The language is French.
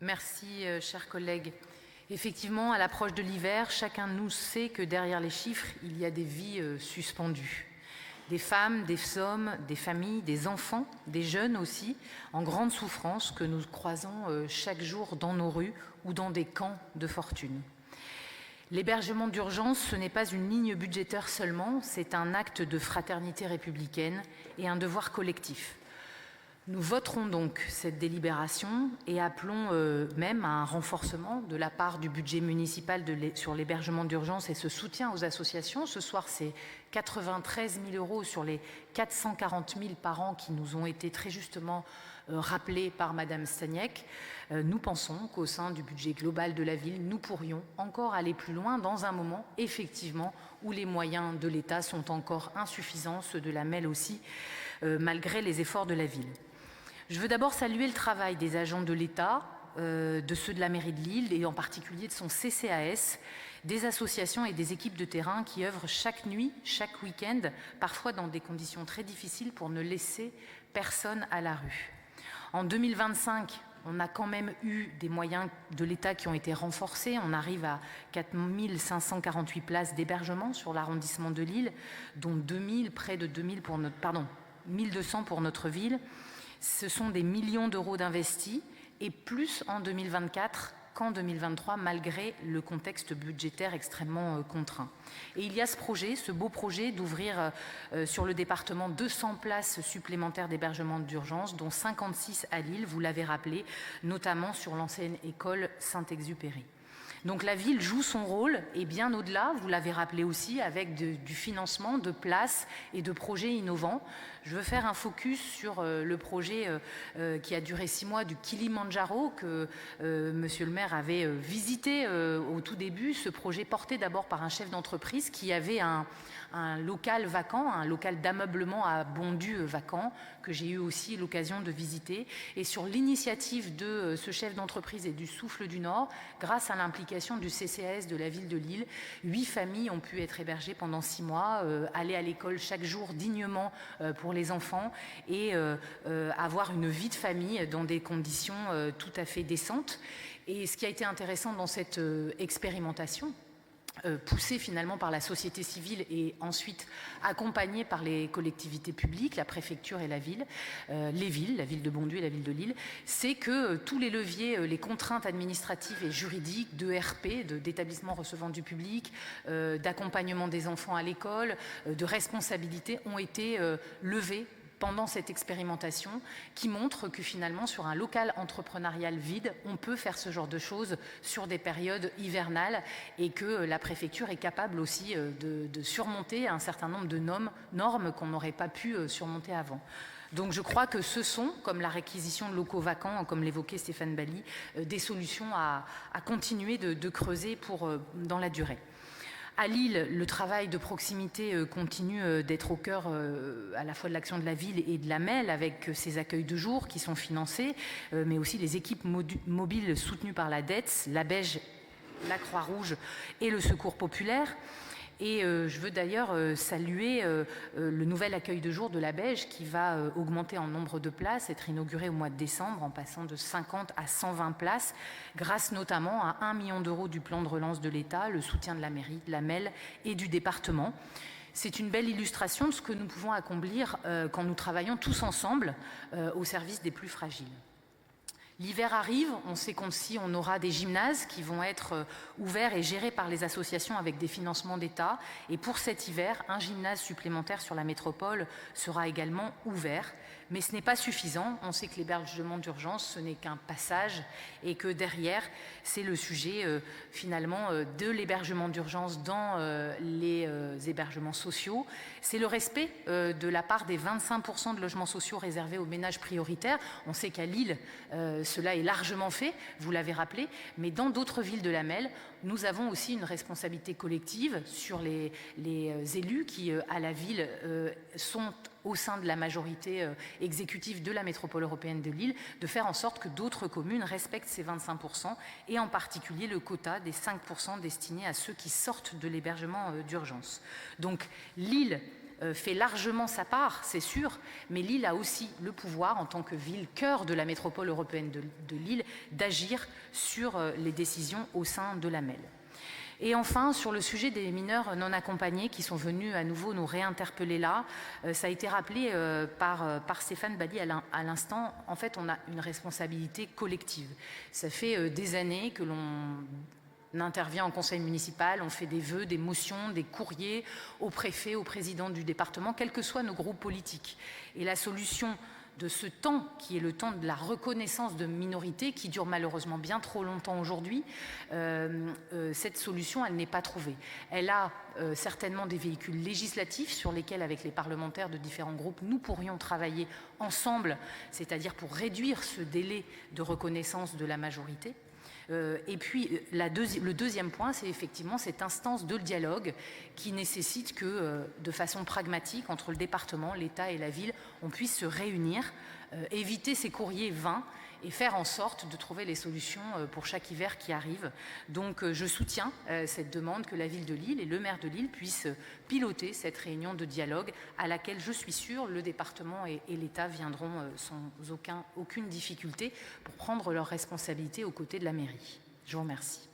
Merci, chers collègues. Effectivement, à l'approche de l'hiver, chacun de nous sait que derrière les chiffres, il y a des vies suspendues. Des femmes, des hommes, des familles, des enfants, des jeunes aussi, en grande souffrance que nous croisons chaque jour dans nos rues ou dans des camps de fortune. L'hébergement d'urgence, ce n'est pas une ligne budgétaire seulement, c'est un acte de fraternité républicaine et un devoir collectif. Nous voterons donc cette délibération et appelons même à un renforcement de la part du budget municipal sur l'hébergement d'urgence et ce soutien aux associations. Ce soir, c'est 93 000 € sur les 440 000 par an qui nous ont été très justement rappelés par Madame Staniek. Nous pensons qu'au sein du budget global de la ville, nous pourrions encore aller plus loin dans un moment, effectivement, où les moyens de l'État sont encore insuffisants, ceux de la MEL aussi, malgré les efforts de la ville. Je veux d'abord saluer le travail des agents de l'État, de ceux de la mairie de Lille et en particulier de son CCAS, des associations et des équipes de terrain qui œuvrent chaque nuit, chaque week-end, parfois dans des conditions très difficiles pour ne laisser personne à la rue. En 2025, on a quand même eu des moyens de l'État qui ont été renforcés. On arrive à 4 548 places d'hébergement sur l'arrondissement de Lille, dont 1200 pour notre ville. Ce sont des millions d'euros d'investis et plus en 2024 qu'en 2023, malgré le contexte budgétaire extrêmement contraint. Et il y a ce beau projet d'ouvrir sur le département 200 places supplémentaires d'hébergement d'urgence, dont 56 à Lille, vous l'avez rappelé, notamment sur l'ancienne école Saint-Exupéry. Donc la ville joue son rôle et bien au-delà, vous l'avez rappelé aussi, avec du financement, de places et de projets innovants. Je veux faire un focus sur le projet qui a duré 6 mois du Kilimandjaro que monsieur le maire avait visité au tout début. Ce projet porté d'abord par un chef d'entreprise qui avait un local vacant, un local d'ameublement à Bondu vacant, que j'ai eu aussi l'occasion de visiter. Et sur l'initiative de ce chef d'entreprise et du Souffle du Nord, grâce à l'implication du CCAS de la ville de Lille, 8 familles ont pu être hébergées pendant 6 mois, aller à l'école chaque jour dignement pour les enfants et avoir une vie de famille dans des conditions tout à fait décentes. Et ce qui a été intéressant dans cette expérimentation, poussée finalement par la société civile et ensuite accompagnée par les collectivités publiques, la préfecture et la ville, la ville de Bondu et la ville de Lille, c'est que tous les leviers, les contraintes administratives et juridiques d'ERP, d'établissements recevant du public, d'accompagnement des enfants à l'école, de responsabilité ont été levés pendant cette expérimentation qui montre que finalement sur un local entrepreneurial vide, on peut faire ce genre de choses sur des périodes hivernales et que la préfecture est capable aussi de surmonter un certain nombre de normes qu'on n'aurait pas pu surmonter avant. Donc je crois que ce sont, comme la réquisition de locaux vacants, comme l'évoquait Stéphane Bally, des solutions à continuer de creuser dans la durée. À Lille, le travail de proximité continue d'être au cœur à la fois de l'action de la ville et de la MEL avec ces accueils de jour qui sont financés, mais aussi les équipes mobiles soutenues par la DETS, la Beige, la Croix-Rouge et le Secours populaire. Et je veux d'ailleurs saluer le nouvel accueil de jour de la Beige qui va augmenter en nombre de places, être inauguré au mois de décembre en passant de 50 à 120 places, grâce notamment à 1 million d'euros du plan de relance de l'État, le soutien de la mairie, de la MEL et du département. C'est une belle illustration de ce que nous pouvons accomplir quand nous travaillons tous ensemble au service des plus fragiles. L'hiver arrive, on sait qu'aussi on aura des gymnases qui vont être ouverts et gérés par les associations avec des financements d'État. Et pour cet hiver, un gymnase supplémentaire sur la métropole sera également ouvert. Mais ce n'est pas suffisant. On sait que l'hébergement d'urgence, ce n'est qu'un passage et que derrière, c'est le sujet finalement de l'hébergement d'urgence dans les hébergements sociaux. C'est le respect de la part des 25% de logements sociaux réservés aux ménages prioritaires. On sait qu'à Lille, cela est largement fait, vous l'avez rappelé, mais dans d'autres villes de la MEL, nous avons aussi une responsabilité collective sur les élus qui, à la ville, sont au sein de la majorité exécutive de la métropole européenne de Lille, de faire en sorte que d'autres communes respectent ces 25% et en particulier le quota des 5% destinés à ceux qui sortent de l'hébergement d'urgence. Donc Lille fait largement sa part, c'est sûr, mais Lille a aussi le pouvoir, en tant que ville cœur de la métropole européenne de Lille, d'agir sur les décisions au sein de l'AMEL. Et enfin, sur le sujet des mineurs non accompagnés qui sont venus à nouveau nous réinterpeller là, ça a été rappelé par Stéphane Bally à l'instant. En fait, on a une responsabilité collective. Ça fait des années que l'on intervient en conseil municipal, on fait des vœux, des motions, des courriers au préfet, au président du département, quels que soient nos groupes politiques. Et la solution de ce temps, qui est le temps de la reconnaissance de minorités, qui dure malheureusement bien trop longtemps aujourd'hui, cette solution, elle n'est pas trouvée. Elle a certainement des véhicules législatifs sur lesquels, avec les parlementaires de différents groupes, nous pourrions travailler ensemble, c'est-à-dire pour réduire ce délai de reconnaissance de la majorité. Et puis le deuxième point, c'est effectivement cette instance de dialogue qui nécessite que, de façon pragmatique, entre le département, l'État et la ville, on puisse se réunir, éviter ces courriers vains et faire en sorte de trouver les solutions pour chaque hiver qui arrive. Donc je soutiens cette demande que la ville de Lille et le maire de Lille puissent piloter cette réunion de dialogue à laquelle, je suis sûre, le département et l'État viendront sans aucune difficulté pour prendre leurs responsabilités aux côtés de la mairie. Je vous remercie.